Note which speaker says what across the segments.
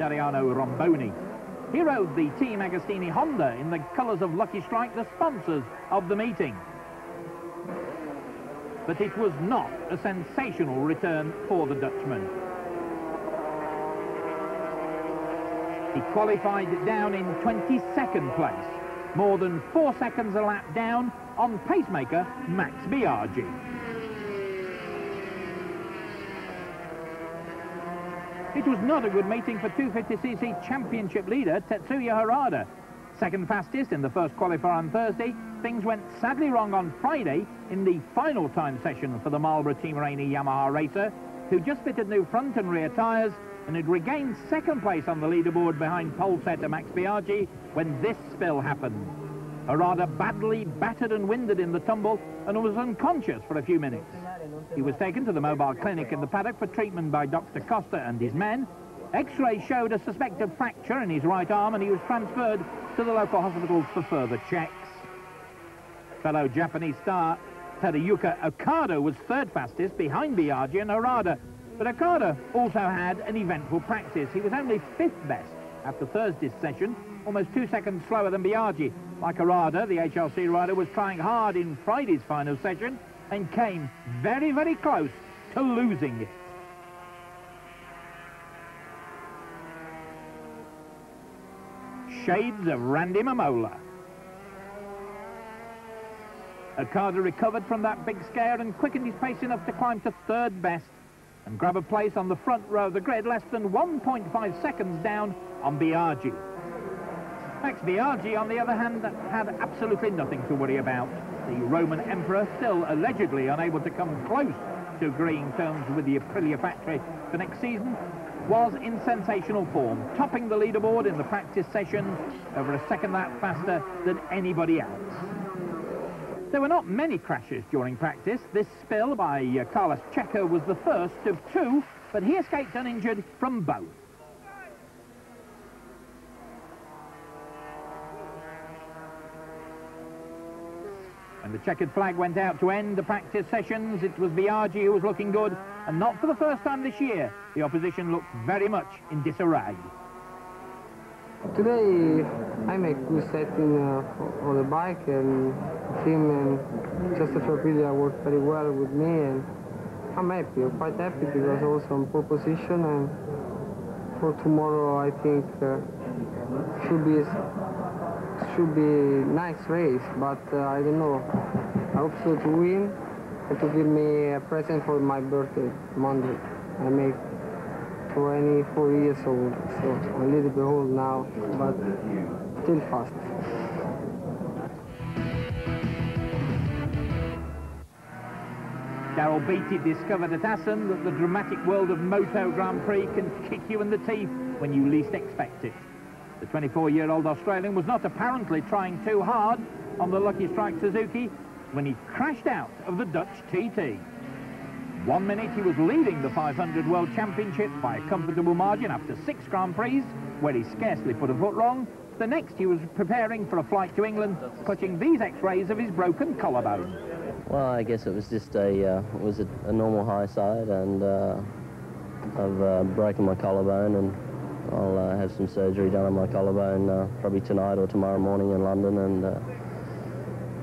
Speaker 1: Dariano Romboni. He rode the Team Agostini Honda in the colours of Lucky Strike, the sponsors of the meeting. But it was not a sensational return for the Dutchman. He qualified down in 22nd place, more than 4 seconds a lap down on pacemaker Max Biaggi. It was not a good meeting for 250cc championship leader Tetsuya Harada. Second fastest in the first qualifier on Thursday, things went sadly wrong on Friday in the final time session for the Marlboro Team Rainey Yamaha racer, who just fitted new front and rear tyres and had regained second place on the leaderboard behind pole setter Max Biaggi when this spill happened. Harada badly battered and winded in the tumble and was unconscious for a few minutes. He was taken to the mobile clinic in the paddock for treatment by Dr. Costa and his men. X-rays showed a suspected fracture in his right arm and he was transferred to the local hospital for further checks. Fellow Japanese star Teruyuki Okada was third fastest behind Biaggi and Harada, but Okada also had an eventful practice. He was only fifth best after Thursday's session, almost 2 seconds slower than Biaggi. Like Harada, the HLC rider was trying hard in Friday's final session and came very, very close to losing it. Shades of Randy Mamola. Okada recovered from that big scare and quickened his pace enough to climb to third best and grab a place on the front row of the grid, less than 1.5 seconds down on Biaggi. Max Biaggi, on the other hand, had absolutely nothing to worry about. The Roman Emperor, still allegedly unable to come close to agreeing terms with the Aprilia factory for next season, was in sensational form, topping the leaderboard in the practice sessions over a second lap faster than anybody else. There were not many crashes during practice. This spill by Carlos Checo was the first of two, but he escaped uninjured from both. When the checkered flag went out to end the practice sessions, it was Biaggi who was looking good, and not for the first time this year. The opposition looked very much in disarray.
Speaker 2: Today I make good setting on the bike, and the team and Chester Aprilia worked very well with me, and I'm happy. I'm quite happy because also on pole position, and for tomorrow I think should be nice race, but I don't know. I hope so to win and to give me a present for my birthday Monday. I make 24 years old, so I'm a little bit old now, but still fast.
Speaker 1: Daryl Beattie discovered at Assen that the dramatic world of Moto Grand Prix can kick you in the teeth when you least expect it. The 24-year-old Australian was not apparently trying too hard on the Lucky Strike Suzuki when he crashed out of the Dutch TT. 1 minute he was leading the 500 World Championship by a comfortable margin after 6 Grand Prix, where he scarcely put a foot wrong. The next he was preparing for a flight to England, clutching these X-rays of his broken collarbone.
Speaker 3: Well, I guess it was just a normal high side, and I've broken my collarbone, and I'll have some surgery done on my collarbone probably tonight or tomorrow morning in London, and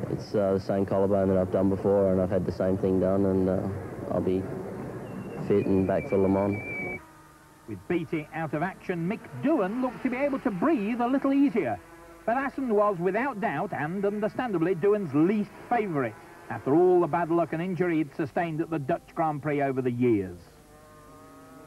Speaker 3: it's the same collarbone that I've done before, and I've had the same thing done, and I'll be fit and back for Le Mans.
Speaker 1: With Beattie out of action, Mick Doohan looked to be able to breathe a little easier, but Assen was without doubt and understandably Doohan's least favourite after all the bad luck and injury he'd sustained at the Dutch Grand Prix over the years.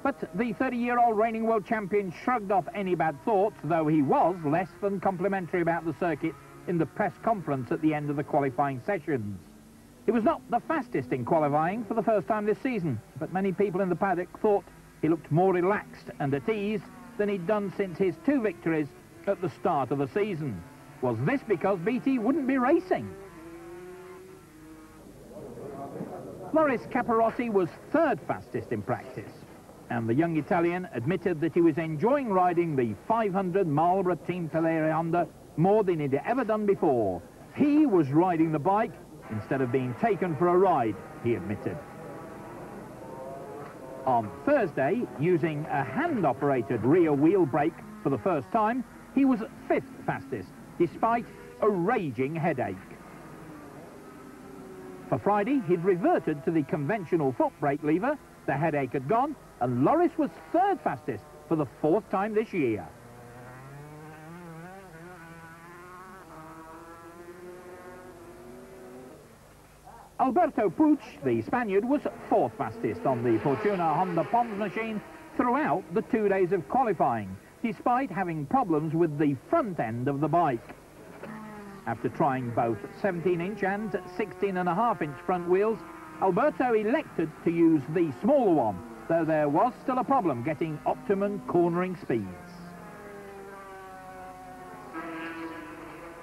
Speaker 1: But the 30-year-old reigning world champion shrugged off any bad thoughts, though he was less than complimentary about the circuit in the press conference at the end of the qualifying sessions. He was not the fastest in qualifying for the first time this season, but many people in the paddock thought he looked more relaxed and at ease than he'd done since his 2 victories at the start of the season. Was this because Beattie wouldn't be racing? Loris Capirossi was third fastest in practice, and the young Italian admitted that he was enjoying riding the 500 Marlboro Team Pelleri Honda more than he'd ever done before. He was riding the bike instead of being taken for a ride, he admitted. On Thursday, using a hand-operated rear wheel brake for the first time, he was 5th fastest, despite a raging headache. For Friday, he'd reverted to the conventional foot brake lever, the headache had gone, and Loris was 3rd fastest for the 4th time this year. Alberto Puig, the Spaniard, was 4th fastest on the Fortuna Honda Pons machine throughout the 2 days of qualifying, despite having problems with the front end of the bike. After trying both 17-inch and 16.5-inch front wheels, Alberto elected to use the smaller one, though there was still a problem getting optimum cornering speeds.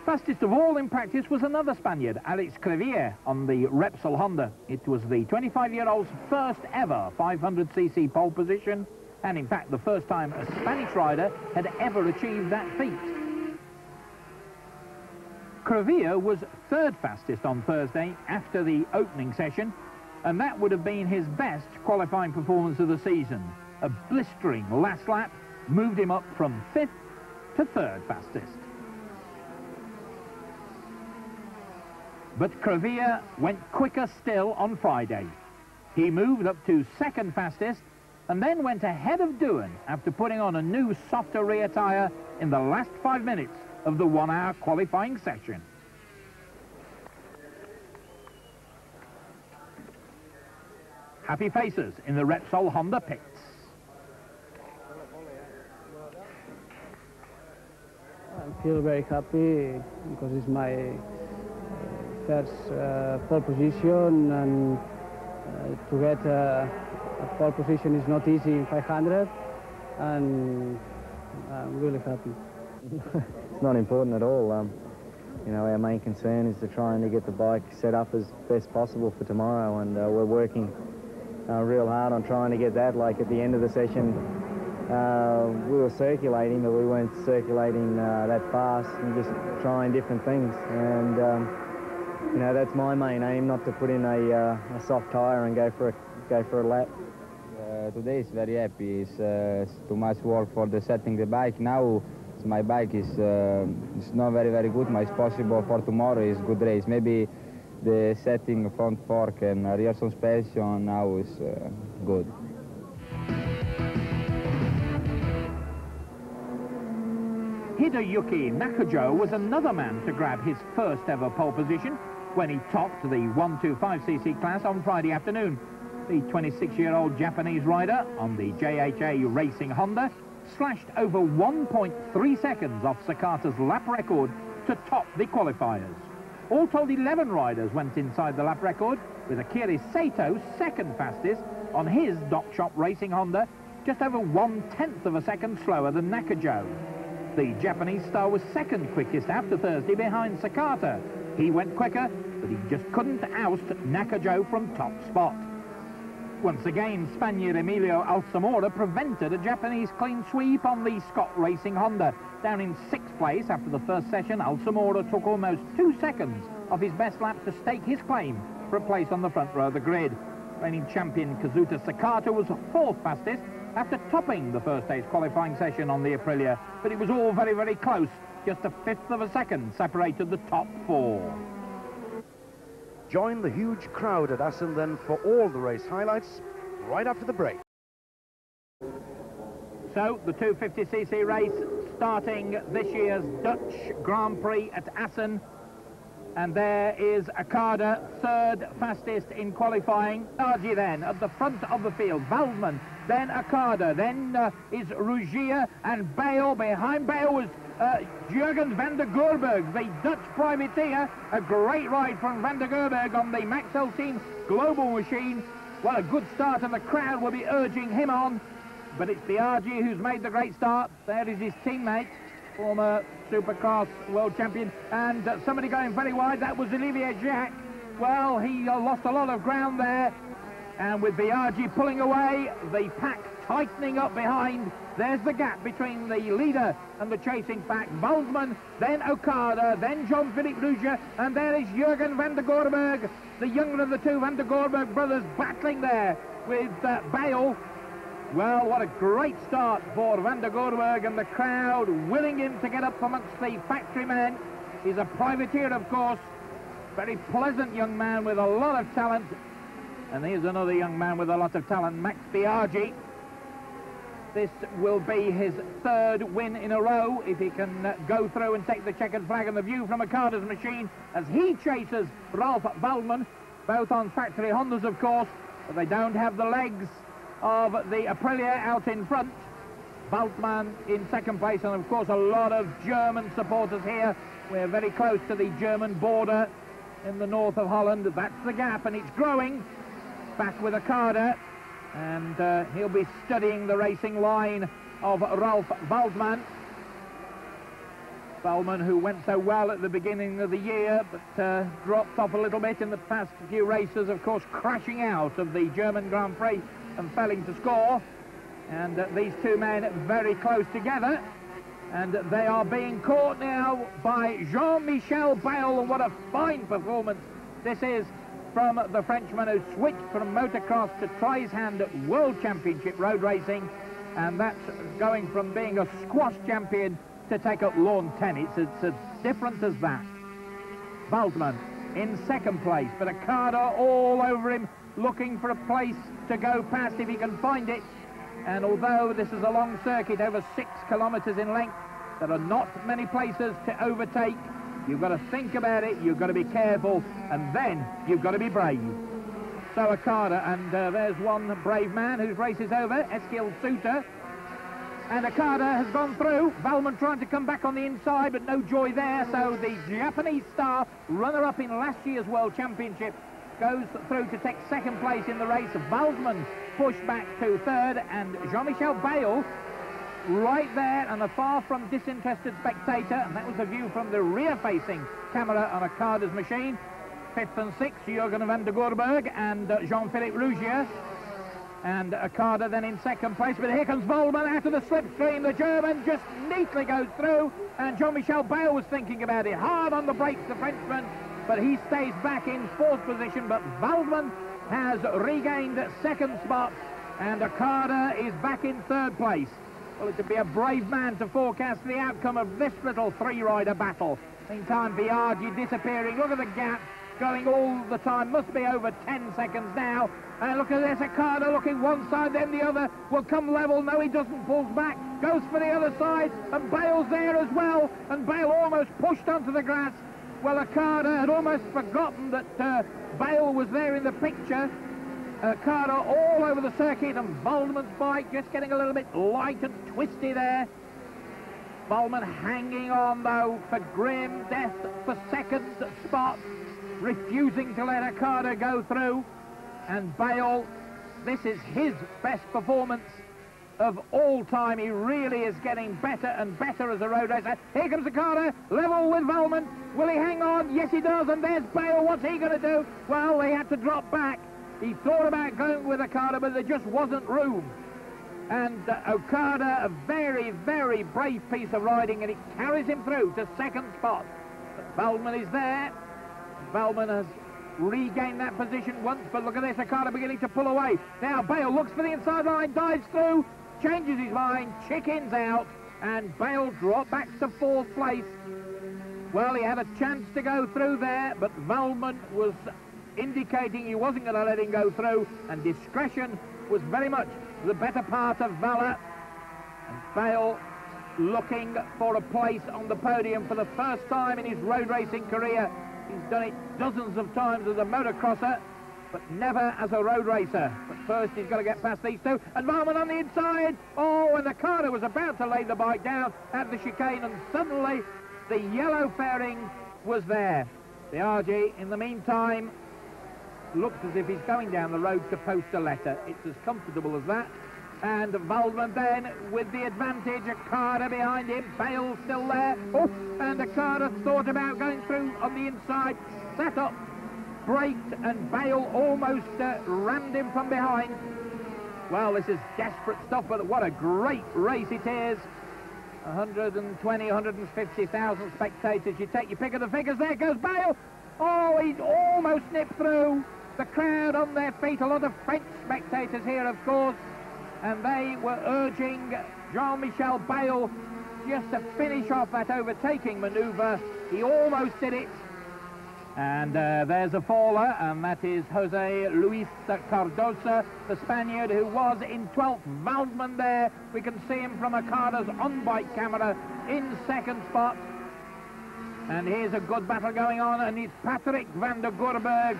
Speaker 1: Fastest of all in practice was another Spaniard, Alex Crivillé, on the Repsol Honda. It was the 25-year-old's first ever 500cc pole position, and in fact the first time a Spanish rider had ever achieved that feat. Crivillé was 3rd fastest on Thursday after the opening session, and that would have been his best qualifying performance of the season. A blistering last lap moved him up from 5th to 3rd fastest. But Crivillé went quicker still on Friday. He moved up to 2nd fastest and then went ahead of Doohan after putting on a new softer rear tyre in the last 5 minutes of the 1-hour qualifying session. Happy faces in the Repsol Honda pits.
Speaker 4: I feel very happy because it's my first pole position, and to get a pole position is not easy in 500, and I'm really happy.
Speaker 5: It's not important at all. You know, our main concern is to trying to get the bike set up as best possible for tomorrow, and we're working real hard on trying to get that. Like at the end of the session, we were circulating, but we weren't circulating that fast, and just trying different things. And you know, that's my main aim, not to put in a soft tyre and go for a lap.
Speaker 6: Today is very happy. It's too much work for the setting the bike. Now my bike is it's not very good. My possible for tomorrow is good race. Maybe the setting front fork and rear suspension now is good.
Speaker 1: Hideyuki Nakajo was another man to grab his first ever pole position when he topped the 125cc class on Friday afternoon. The 26-year-old Japanese rider on the JHA Racing Honda slashed over 1.3 seconds off Sakata's lap record to top the qualifiers. All told, 11 riders went inside the lap record, with Akira Sato 2nd fastest on his Dock Shop Racing Honda, just over 1/10 of a second slower than Nakajo. The Japanese star was 2nd quickest after Thursday behind Sakata. He went quicker, but he just couldn't oust Nakajo from top spot. Once again, Spaniard Emilio Alsamora prevented a Japanese clean sweep on the Scott Racing Honda. Down in 6th place after the first session, Alsamora took almost 2 seconds off his best lap to stake his claim for a place on the front row of the grid. Reigning champion Kazuta Sakata was 4th fastest after topping the first day's qualifying session on the Aprilia, but it was all very close. Just a 1/5 of a second separated the top 4.
Speaker 7: Join the huge crowd at Assen then for all the race highlights right after the break.
Speaker 1: So the 250cc race starting this year's Dutch Grand Prix at Assen. And there is Akada, 3rd fastest in qualifying. Argy then at the front of the field. Waldman, then Akada, then is Rugier, and Bale. Behind Bale was Jurgen van der Goorberg, the Dutch privateer. A great ride from van der Goorberg on the Maxell team global machine. Well, a good start, and the crowd will be urging him on. But it's Biaggi who's made the great start. There is his teammate, former Supercross world champion, and somebody going very wide. That was Olivier Jacques. Well, he lost a lot of ground there, and with Biaggi pulling away, the pack tightening up behind. There's the gap between the leader and the chasing pack. Waldman, then Okada, then Jean-Philippe Rugier, and there is Jurgen van der Goorberg, the younger of the two Van der Goorberg brothers, battling there with Bale. Well, what a great start for Van der Gorberg, and the crowd willing him to get up amongst the factory men. He's a privateer, of course. Very pleasant young man with a lot of talent. And here's another young man with a lot of talent, Max Biaggi. This will be his third win in a row if he can go through and take the checkered flag. And the view from Okada's machine as he chases Ralph Waldmann, both on factory Hondas, of course, but they don't have the legs of the Aprilia out in front. Waldmann in second place, and of course a lot of German supporters here. We're very close to the German border in the north of Holland. That's the gap, and it's growing. Back with Okada, and he'll be studying the racing line of Ralph Waldmann. Waldmann, who went so well at the beginning of the year, but dropped off a little bit in the past few races, of course crashing out of the German Grand Prix and failing to score. And these two men very close together, and they are being caught now by Jean-Michel Bayle. And what a fine performance this is from the Frenchman, who switched from motocross to Tries-Hand World Championship road racing, and that's going from being a squash champion to take up lawn tennis. It's as different as that. Waldmann in second place, but Okada all over him, looking for a place to go past if he can find it. And although this is a long circuit, over 6 kilometres in length, there are not many places to overtake. You've got to think about it, you've got to be careful, and then you've got to be brave. So Okada, and there's one brave man whose race is over, Eskil Suter. And Okada has gone through. Waldmann trying to come back on the inside, but no joy there. So the Japanese star, runner-up in last year's World Championship, goes through to take second place in the race. Waldmann pushed back to third, and Jean-Michel Bayle right there, and a far from disinterested spectator, and that was the view from the rear-facing camera on Okada's machine. Fifth and sixth, Jürgen van der Gorberg and Jean-Philippe Rougier. And Okada then in second place, but here comes Waldmann out of the slipstream. The German just neatly goes through, and Jean-Michel Bayle was thinking about it. Hard on the brakes, the Frenchman, but he stays back in fourth position. But Waldmann has regained second spot, and Okada is back in third place. Well, it would be a brave man to forecast the outcome of this little three-rider battle. Meantime, Biaggi disappearing. Look at the gap going all the time. Must be over 10 seconds now. And look at this, Okada looking one side, then the other. Will come level. No, he doesn't. Pulls back. Goes for the other side. And Bayle's there as well. And Bayle almost pushed onto the grass. Well, Okada had almost forgotten that Bayle was there in the picture. Okada all over the circuit, and Waldmann's bike just getting a little bit light and twisty there. Waldmann hanging on, though, for grim death for second spot, refusing to let Okada go through. And Bayle, this is his best performance of all time. He really is getting better and better as a road racer. Here comes Okada, level with Waldmann. Will he hang on? Yes, he does. And there's Bayle. What's he going to do? Well, they had to drop back. He thought about going with Okada, but there just wasn't room. And Okada, a very, very brave piece of riding, and it carries him through to second spot. But Waldmann is there. Waldmann has regained that position once, but look at this, Okada beginning to pull away. Now Bayle looks for the inside line, dives through, changes his mind, chickens out, and Bayle dropped back to fourth place. Well, he had a chance to go through there, but Waldmann was indicating he wasn't going to let him go through, and discretion was very much the better part of valor. And Bayle looking for a place on the podium for the first time in his road racing career. He's done it dozens of times as a motocrosser, but never as a road racer. But first he's got to get past these two, and Waldmann on the inside. Oh, and Okada was about to lay the bike down at the chicane, and suddenly the yellow fairing was there. Biaggi, in the meantime, looks as if he's going down the road to post a letter. It's as comfortable as that. And Waldmann then with the advantage, Okada behind him, Bayle still there. Oh, and Okada thought about going through on the inside, sat up, braked, and Bayle almost rammed him from behind. Well, this is desperate stuff, but what a great race it is. 120, 150,000 spectators. You take your pick of the figures. There goes Bayle. Oh, he's almost nipped through. The crowd on their feet, a lot of French spectators here, of course. and they were urging Jean-Michel Bayle just to finish off that overtaking manoeuvre. He almost did it. And there's a faller, and that is Jose Luis Cardosa, the Spaniard who was in 12th. Waldman there, we can see him from Okada's on-bike camera in second spot. And here's a good battle going on, and it's Patrick van der Gorberg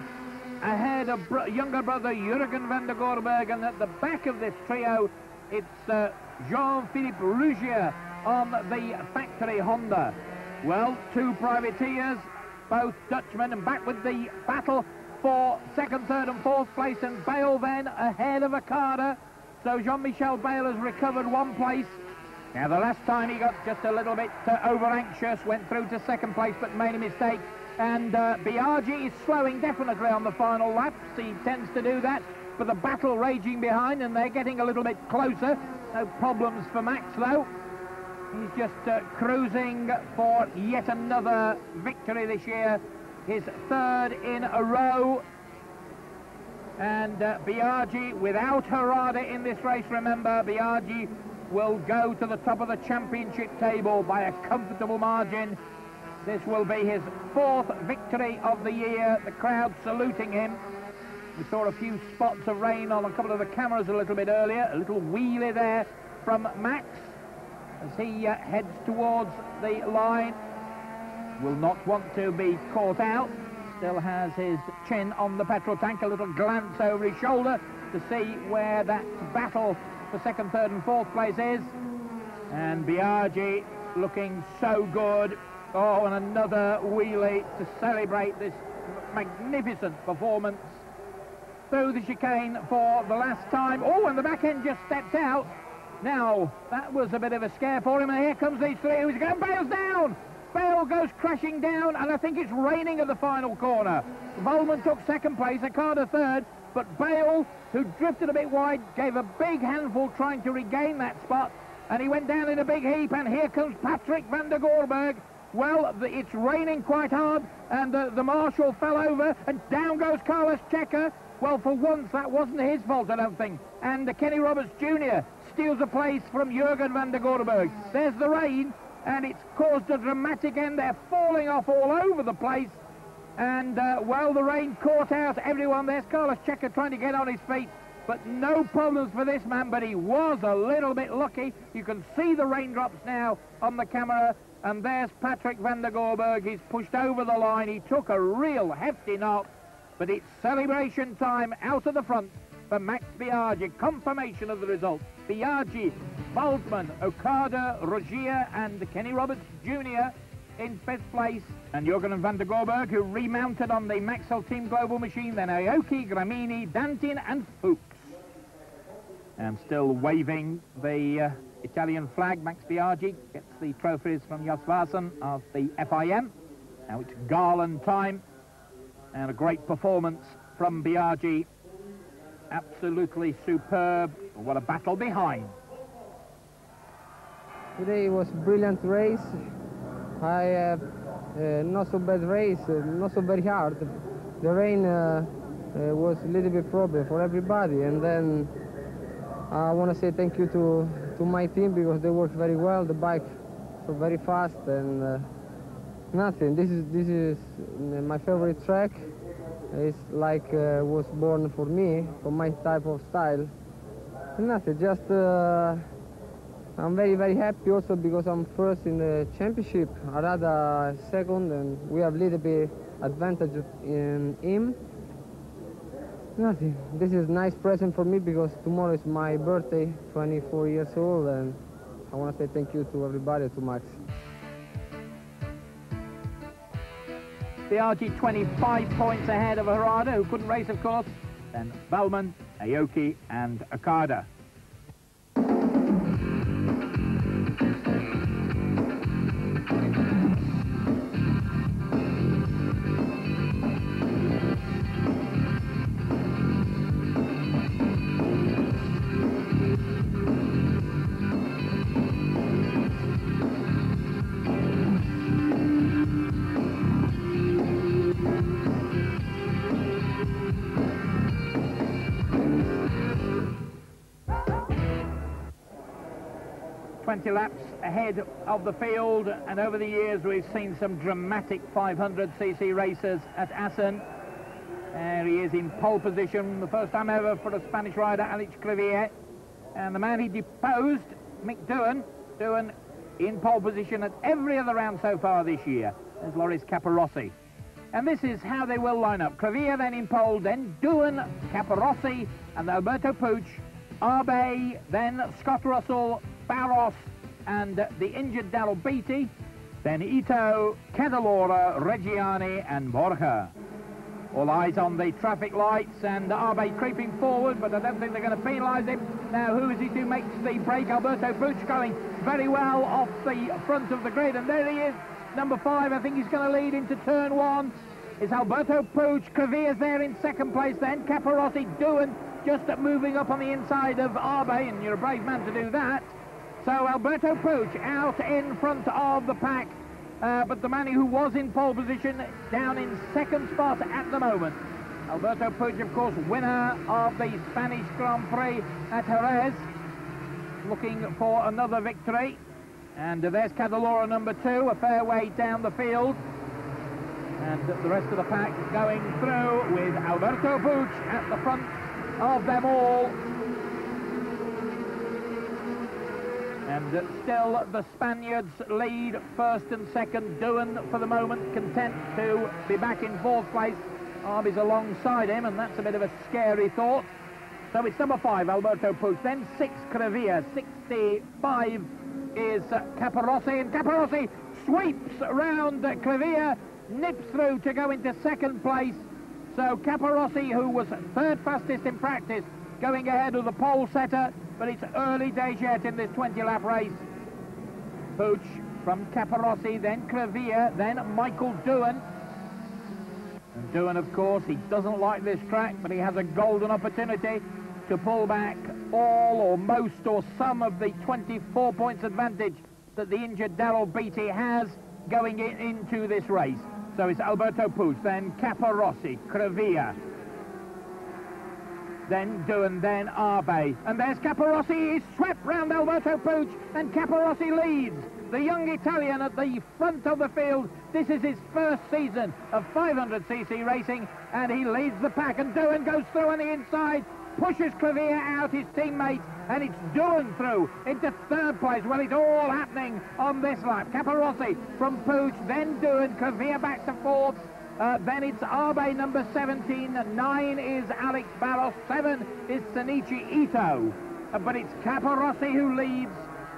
Speaker 1: ahead of younger brother Jürgen van der Gorberg, and at the back of this trio it's Jean-Philippe Rougier on the factory Honda. Well, two privateers, both Dutchmen, and back with the battle for second, third and fourth place, and Bayle then ahead of Okada. So Jean-Michel Bayle has recovered one place. Now the last time he got just a little bit over-anxious, went through to second place but made a mistake, and Biaggi is slowing definitely on the final laps. He tends to do that, but the battle raging behind, and they're getting a little bit closer. No problems for Max though. He's just cruising for yet another victory this year, his third in a row. And Biaggi, without Harada in this race, remember, Biaggi will go to the top of the championship table by a comfortable margin. This will be his fourth victory of the year. The crowd saluting him. We saw a few spots of rain on a couple of the cameras a little bit earlier. A little wheelie there from Max as he heads towards the line. Will not want to be caught out. Still has his chin on the petrol tank. A little glance over his shoulder to see where that battle for second, third and fourth place is. And Biaggi looking so good. Oh, and another wheelie to celebrate this magnificent performance through the chicane for the last time. Oh, and the back end just stepped out. Now, that was a bit of a scare for him, and here comes these three. Who's going? Bayle's down! Bayle goes crashing down, and I think it's raining at the final corner. Waldman took second place, Okada third, but Bayle, who drifted a bit wide, gave a big handful trying to regain that spot, and he went down in a big heap, and here comes Patrick van der Gorberg. Well, it's raining quite hard, and the marshal fell over, and down goes Carlos Checa. Well, for once, that wasn't his fault, I don't think. And Kenny Roberts Jr. steals a place from Jürgen van der Gorberg. There's the rain, and it's caused a dramatic end. They're falling off all over the place. And, well, the rain caught out everyone. There's Carlos Checa trying to get on his feet. But no problems for this man, but he was a little bit lucky. You can see the raindrops now on the camera. And there's Patrick van der Gorberg. He's pushed over the line. He took a real hefty knock. But it's celebration time out of the front for Max Biaggi. Confirmation of the result. Biaggi, Waldman, Okada, Rougier and Kenny Roberts Jr. in fifth place. And Jürgen van der Gorberg, who remounted on the Maxell Team Global machine. Then Aoki, Gramini, Dantin and Fuchs. And still waving the Italian flag. Max Biaggi gets the trophies from Jos Varsen of the FIM. Now it's Garland time. And a great performance from Biaggi. Absolutely superb. What a battle behind.
Speaker 2: Today was a brilliant race. I have not so bad race, not so very hard. The rain was a little bit problem for everybody, and then I want to say thank you to my team because they worked very well. The bike so very fast and nothing. This is my favorite track. It's like was born for me, for my type of style. Nothing. Just I'm very happy also because I'm first in the championship. Harada second, and we have a little bit advantage in him. Nothing. This is a nice present for me because tomorrow is my birthday, 24 years old, and I want to say thank you to everybody, to Max.
Speaker 1: Biaggi 25 points ahead of Harada, who couldn't race, of course. Then Waldman, Aoki and Okada. 20 laps ahead of the field, and over the years we've seen some dramatic 500cc racers at Assen. There he is in pole position, the first time ever for a Spanish rider, Alex Crivillé. And the man he deposed, Mick Doohan, Doohan in pole position at every other round so far this year. There's Loris Capirossi. And this is how they will line up. Crivillé then in pole, then Doohan, Capirossi and Alberto Puig, Abe, then Scott Russell, Barros and the injured Daryl Beattie, then Ito, Cadalora, Reggiani and Borja. All eyes on the traffic lights, and Abe creeping forward, but I don't think they're going to penalise him. Now, who is it who makes the break? Alberto Puig going very well off the front of the grid, and there he is, number 5. I think he's going to lead into turn 1. It's Alberto Puig. Crivillé is there in second place, then Capirossi, Doohan just moving up on the inside of Abe, and you're a brave man to do that. So Alberto Puig out in front of the pack. But the man who was in pole position down in second spot at the moment. Alberto Puig, of course, winner of the Spanish Grand Prix at Jerez, looking for another victory. And there's Cadalora number 2, a fair way down the field. And the rest of the pack going through with Alberto Puig at the front of them all. And still the Spaniards lead first and second. Doohan for the moment content to be back in 4th place. Abe's alongside him, and that's a bit of a scary thought. So it's number 5, Alberto Puig, then 6, Crivillé, 65 is Capirossi, and Capirossi sweeps round Crivillé, nips through to go into 2nd place. So Capirossi, who was 3rd fastest in practice, going ahead of the pole setter, but it's early days yet in this 20-lap race. Puig from Capirossi, then Crivillé, then Michael Doohan. And Doohan, of course, he doesn't like this track, but he has a golden opportunity to pull back all or most or some of the 24 points advantage that the injured Daryl Beattie has going into this race. So it's Alberto Puig, then Capirossi, Crivillé, then Doohan, then Abe. And there's Capirossi. He's swept round Alberto Puig, and Capirossi leads. The young Italian at the front of the field. This is his first season of 500cc racing, and he leads the pack. And Doohan goes through on the inside, pushes Crivillé out, his teammate, and it's Doohan through into 3rd place. Well, it's all happening on this lap. Capirossi from Puig, then Doohan, Crivillé back to 4th. Then it's Abe number 17, 9 is Alex Barros, 7 is Shinichi Ito. But it's Capirossi who leads,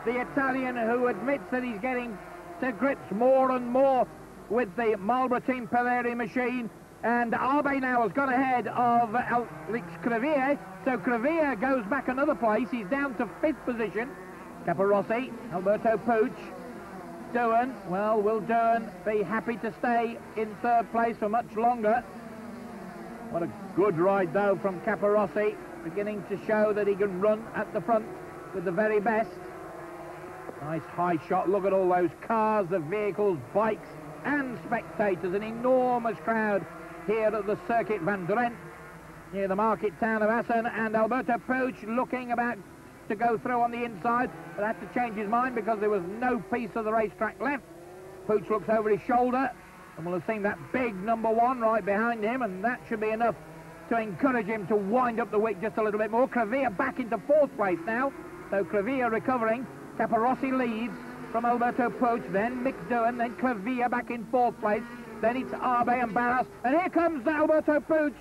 Speaker 1: the Italian who admits that he's getting to grips more and more with the Marlboro Team Peleri machine. And Abe now has got ahead of Alex Crivillé, so Crivillé goes back another place. He's down to 5th position. Capirossi, Alberto Puig, Doohan. Well, will Doohan be happy to stay in 3rd place for much longer? What a good ride, though, from Capirossi, beginning to show that he can run at the front with the very best. Nice high shot. Look at all those cars, the vehicles, bikes and spectators. An enormous crowd here at the Circuit Van Drent near the market town of Assen, and Alberto Puig looking about to go through on the inside, but had to change his mind because there was no piece of the racetrack left. Puig looks over his shoulder, and we'll have seen that big number 1 right behind him, and that should be enough to encourage him to wind up the wick just a little bit more. Crivillé back into 4th place now, so Crivillé recovering. Capirossi leads from Alberto Puig, then Mick Doohan, then Crivillé back in 4th place, then it's Abe and Barros, and here comes Alberto Puig.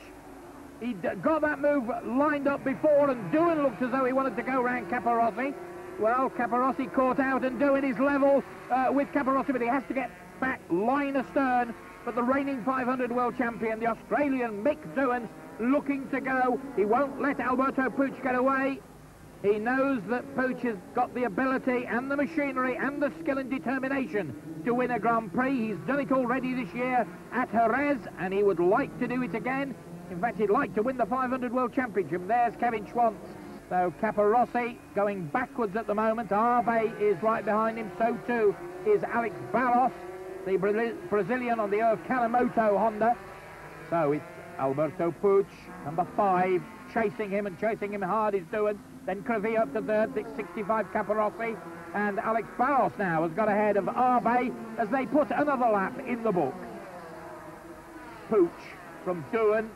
Speaker 1: He got that move lined up before, and Doohan looked as though he wanted to go round Capirossi. Well, Capirossi caught out, and Doohan is level with Capirossi, but he has to get back line astern. But the reigning 500 world champion, the Australian Mick Doohan, looking to go. He won't let Alberto Puig get away. He knows that Puig has got the ability and the machinery and the skill and determination to win a Grand Prix. He's done it already this year at Jerez, and he would like to do it again. In fact, he'd like to win the 500 World Championship. There's Kevin Schwantz. So Capirossi going backwards at the moment. Abe is right behind him. So too is Alex Barros, the Brazilian on the Kalamoto Honda. So it's Alberto Puig, number 5, chasing him, and chasing him hard is Doohan. Then Crivillé up to 3rd, 65 Capirossi. And Alex Barros now has got ahead of Arbe as they put another lap in the book. Puig from Doohan.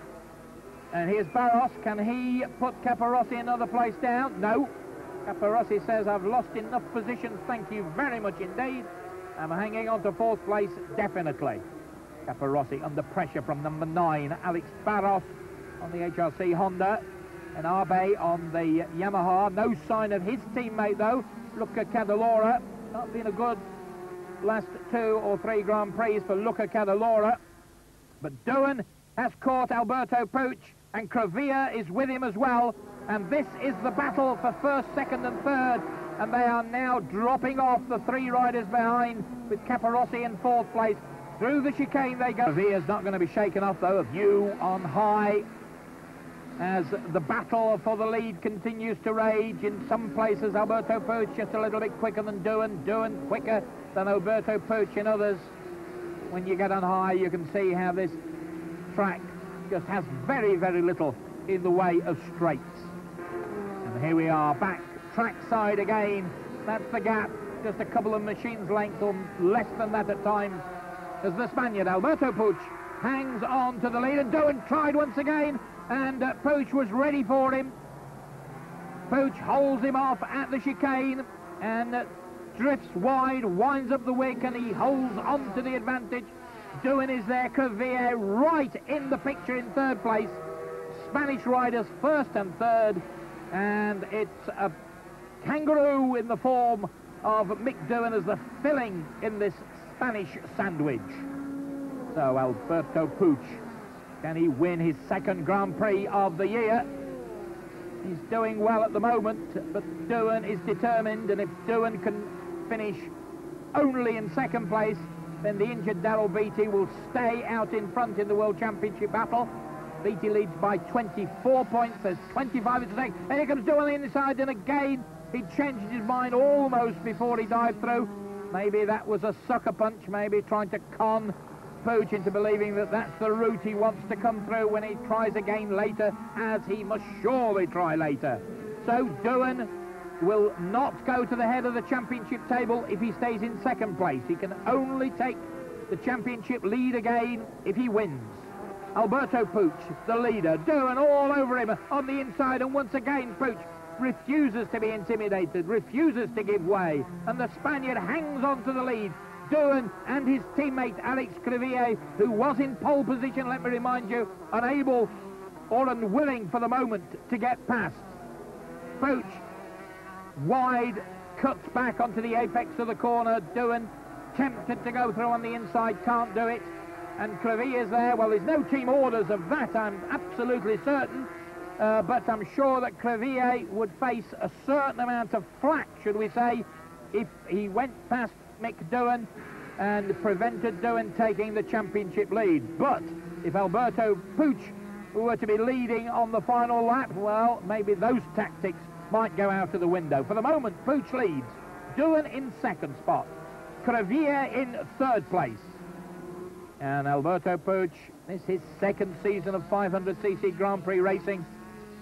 Speaker 1: And here's Barros. Can he put Caparossi another place down? No. Caparossi says, I've lost enough positions, thank you very much indeed. I'm hanging on to 4th place, definitely. Caparossi under pressure from number 9, Alex Barros on the HRC Honda. And Arbe on the Yamaha. No sign of his teammate, though. Luca Cadalora. Not been a good last 2 or 3 Grand Prix for Luca Cadalora. But Doohan has caught Alberto Puig, and Crevilla is with him as well. And this is the battle for 1st, 2nd and 3rd. And they are now dropping off the 3 riders behind, with Caparossi in 4th place. Through the chicane they go. Crevilla's not going to be shaken off, though. A view on high as the battle for the lead continues to rage. In some places, Alberto Puig just a little bit quicker than Doohan. Doohan quicker than Alberto Puig in others. When you get on high, you can see how this track just has very, very little in the way of straights. And here we are back trackside again. That's the gap, just a couple of machines' length or less than that at times, as the Spaniard Alberto Puig hangs on to the lead. And Doohan tried once again, and Puig was ready for him. Puig holds him off at the chicane and drifts wide, winds up the wick, and he holds on to the advantage. Doohan is there, Crevilla right in the picture in 3rd place. Spanish riders 1st and 3rd, and it's a kangaroo in the form of Mick Doohan as the filling in this Spanish sandwich. So Alberto Puig, can he win his 2nd Grand Prix of the year? He's doing well at the moment, but Doohan is determined, and if Doohan can finish only in 2nd place, then the injured Daryl Beattie will stay out in front in the World Championship battle. Beattie leads by 24 points, there's 25 at stake, and here comes Doohan on the inside, and again he changed his mind almost before he dived through. Maybe that was a sucker punch, maybe trying to con Puig into believing that that's the route he wants to come through when he tries again later, as he must surely try later. So Doohan will not go to the head of the championship table if he stays in 2nd place. He can only take the championship lead again if he wins. Alberto Puig, the leader, Doohan all over him on the inside, and once again Puig refuses to be intimidated, refuses to give way, and the Spaniard hangs on to the lead. Doohan and his teammate Alex Crevilla, who was in pole position, let me remind you, unable or unwilling for the moment to get past. Puig wide, cuts back onto the apex of the corner. Doohan tempted to go through on the inside, can't do it. And Crevilla's there. Well, there's no team orders of that, I'm absolutely certain. But I'm sure that Crevilla would face a certain amount of flack, should we say, if he went past Mick Doohan and prevented Doohan taking the championship lead. But if Alberto Puig were to be leading on the final lap, well, maybe those tactics might go out of the window. For the moment, Puig leads. Doohan in 2nd spot. Crevilla in 3rd place. And Alberto Puig, this is his 2nd season of 500cc Grand Prix racing,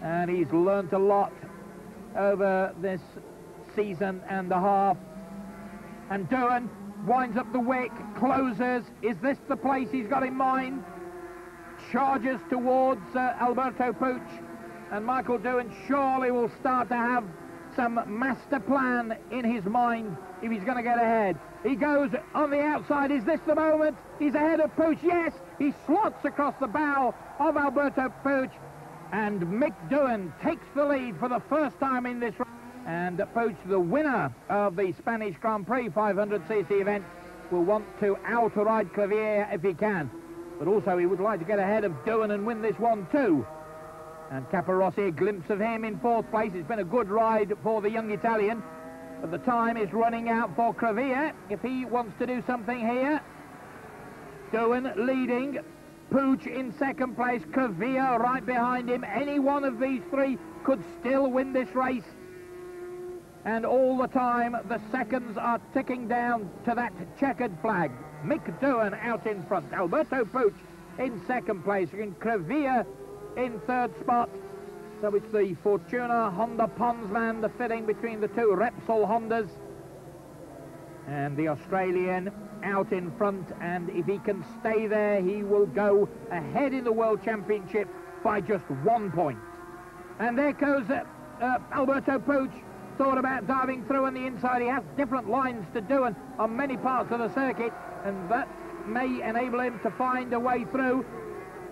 Speaker 1: and he's learnt a lot over this season and a half. And Doohan winds up the wick, closes. Is this the place he's got in mind? Charges towards Alberto Puig, and Michael Doohan surely will start to have some master plan in his mind if he's going to get ahead. He goes on the outside. Is this the moment? He's ahead of Puig. Yes, he slots across the bow of Alberto Puig, and Mick Doohan takes the lead for the first time in this race. And Puig, the winner of the Spanish Grand Prix 500cc event, will want to outride Crevilla if he can. But also he would like to get ahead of Doohan and win this one too. And Caparossi, a glimpse of him in 4th place. It's been a good ride for the young Italian, but the time is running out for Crevilla if he wants to do something here. Doohan leading, Puig in 2nd place, Crevilla right behind him. Any one of these 3 could still win this race. And all the time, the seconds are ticking down to that checkered flag. Mick Doohan out in front, Alberto Puig in 2nd place, and Crevilla in 3rd spot. So it's the Fortuna Honda Ponsman, the fitting between the 2 Repsol Hondas. And the Australian out in front, and if he can stay there, he will go ahead in the World Championship by just 1 point. And there goes Alberto Puig. Thought about diving through on the inside. He has different lines to do on many parts of the circuit, and that may enable him to find a way through.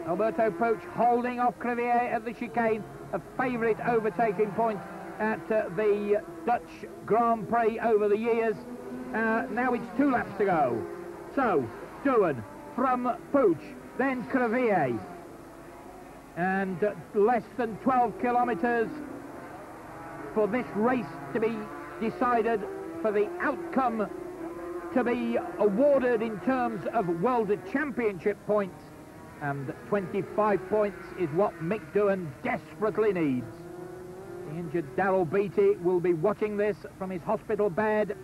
Speaker 1: Alberto Puig holding off Crevier at the chicane, a favourite overtaking point at the Dutch Grand Prix over the years. Now it's 2 laps to go. So, Doohan from Puig, then Crevier. And less than 12 kilometres for this race to be decided, for the outcome to be awarded in terms of World Championship points. And 25 points is what Mick Doohan desperately needs. The injured Daryl Beattie will be watching this from his hospital bed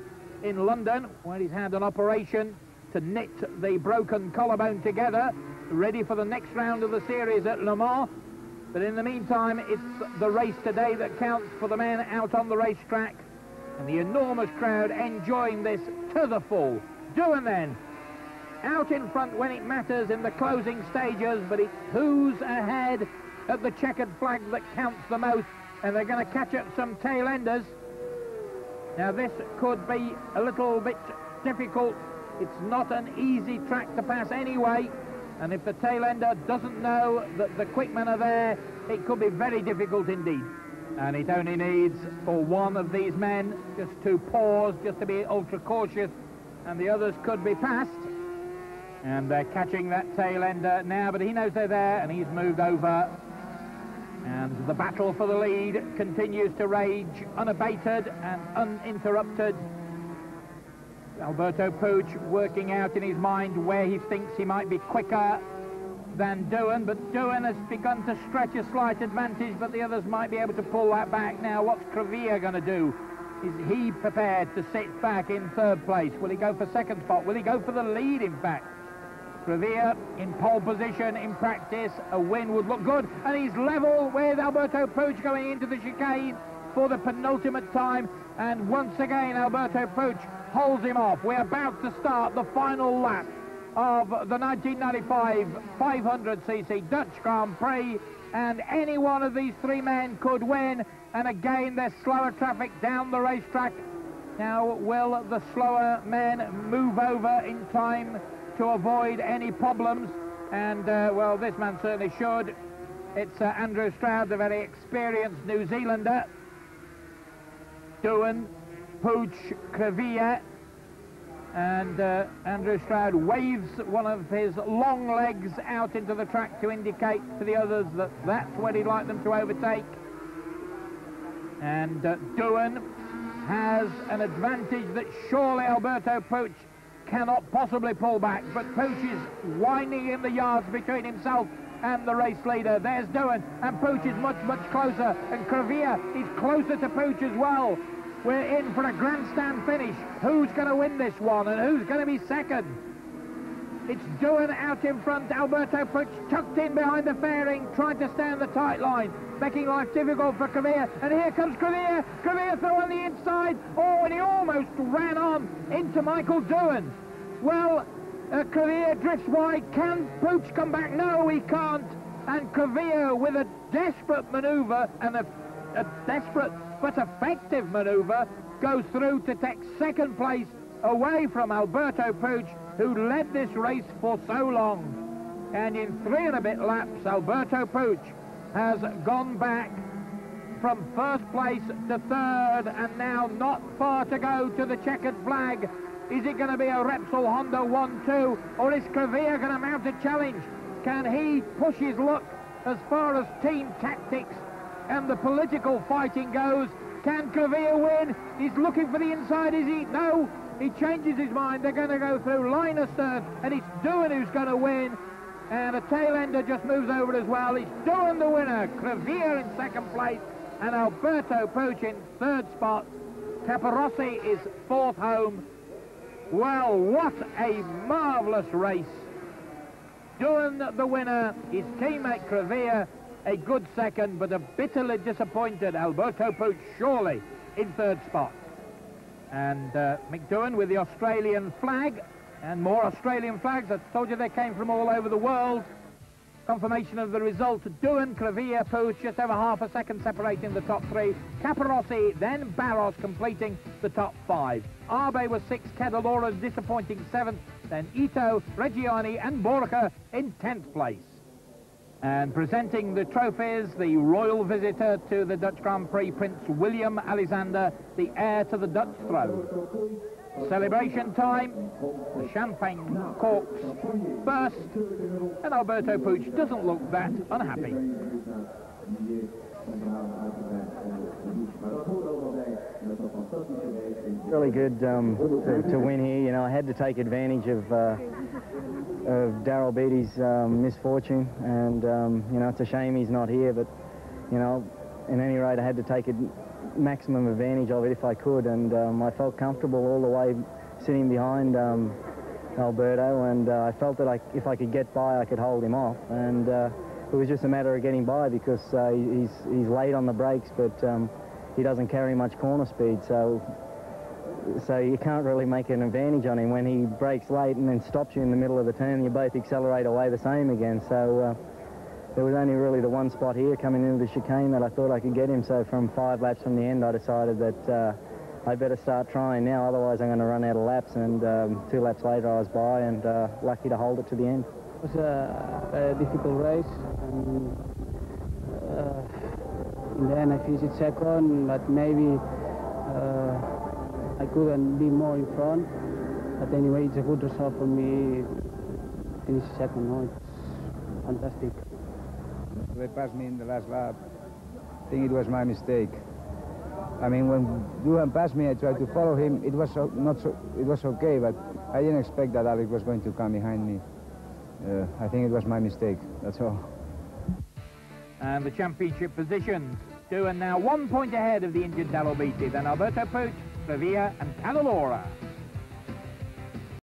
Speaker 1: in London, where he's had an operation to knit the broken collarbone together, ready for the next round of the series at Le Mans. But in the meantime, it's the race today that counts for the men out on the racetrack, and the enormous crowd enjoying this to the full. Doohan then, out in front when it matters in the closing stages, but it's who's ahead at the checkered flag that counts the most, and they're going to catch up some tail enders. Now this could be a little bit difficult. It's not an easy track to pass anyway, and if the tail ender doesn't know that the quickmen are there, it could be very difficult indeed. And it only needs for one of these men just to pause, just to be ultra cautious, and the others could be passed. And they're catching that tail ender now, but he knows they're there, and he's moved over. And the battle for the lead continues to rage unabated and uninterrupted. Alberto Puig working out in his mind where he thinks he might be quicker than Doohan, but Doohan has begun to stretch a slight advantage, but the others might be able to pull that back. Now, what's Crevier going to do? Is he prepared to sit back in 3rd place? Will he go for 2nd spot? Will he go for the lead, in fact? Crevier in pole position in practice, a win would look good, and he's level with Alberto Puig going into the chicane for the penultimate time, and once again Alberto Puig holds him off. We're about to start the final lap of the 1995 500cc Dutch Grand Prix, and any one of these 3 men could win, and again there's slower traffic down the racetrack. Now, will the slower men move over in time to avoid any problems? And well, this man certainly should. It's Andrew Stroud, the very experienced New Zealander. Doohan, Puig, Crevier, and Andrew Stroud waves one of his long legs out into the track to indicate to the others that that's where he'd like them to overtake. And Doohan has an advantage that surely Alberto Puig cannot possibly pull back, but Puig is winding in the yards between himself and the race leader. There's Doohan, and Puig is much, much closer, and Crevier is closer to Puig as well. We're in for a grandstand finish. Who's going to win this one, and who's going to be second? It's Doohan out in front, Alberto Puig tucked in behind the fairing, trying to stand the tight line, making life difficult for Crevier, and here comes Crevier. Crevier through on the inside. Oh, and he almost ran on into Michael Doohan. Well, Crevier drifts wide. Can Puig come back? No, he can't. And Crevier, with a desperate manoeuvre, and a desperate but effective manoeuvre, goes through to take 2nd place away from Alberto Puig, who led this race for so long. And in 3 and a bit laps, Alberto Puig has gone back from 1st place to 3rd, and now not far to go to the checkered flag. Is it going to be a Repsol Honda 1-2, or is Crevier going to mount a challenge? Can he push his luck as far as team tactics and the political fighting goes? Can Crevier win? He's looking for the inside, is he? No, he changes his mind. They're going to go through line astern, and it's Doohan who's going to win. And a tail ender just moves over as well. It's Doohan the winner, Crevier in 2nd place, and Alberto Puig in 3rd spot. Capirossi is 4th home. Well, what a marvellous race. Doohan the winner, his teammate Crevier a good 2nd, but a bitterly disappointed Alberto Puig surely in 3rd spot. And McDoohan with the Australian flag, and more Australian flags. I told you they came from all over the world. Confirmation of the result: Doohan, Cravia, Puig, just over half a second separating the top three. Caparossi, then Barros completing the top five. Abe was sixth, Cadalora disappointing seventh, then Ito, Reggiani and Borca in 10th place. And presenting the trophies, the royal visitor to the Dutch Grand Prix, Prince William Alexander, the heir to the Dutch throne. Celebration time, the champagne corks burst, and Alberto Puig doesn't look that unhappy.
Speaker 5: Really good to win here. You know, I had to take advantage of Daryl Beattie's misfortune, and you know, it's a shame he's not here, but you know, at any rate, I had to take maximum advantage of it if I could, and I felt comfortable all the way sitting behind Alberto, and I felt that if I could get by, I could hold him off, and it was just a matter of getting by, because he's late on the brakes, but he doesn't carry much corner speed, so you can't really make an advantage on him. When he brakes late and then stops you in the middle of the turn, you both accelerate away the same again. So there was only really the one spot here coming into the chicane that I thought I could get him. So from 5 laps from the end, I decided that I better start trying now, otherwise I'm going to run out of laps. And 2 laps later, I was by, and lucky to hold it to the end.
Speaker 4: It was a difficult race, and in the end I finished second, but maybe I couldn't be more in front. But anyway, it's a good result for me. Finish second, no? It's fantastic.
Speaker 6: They passed me in the last lap. I think it was my mistake. I mean, when Doohan passed me, I tried to follow him. It was it was okay, but I didn't expect that Alex was going to come behind me. I think it was my mistake, that's all.
Speaker 1: And the championship positions. Doohan now 1 point ahead of the injured Daryl Beattie, then Alberto Puig, Cravia and Cadalora.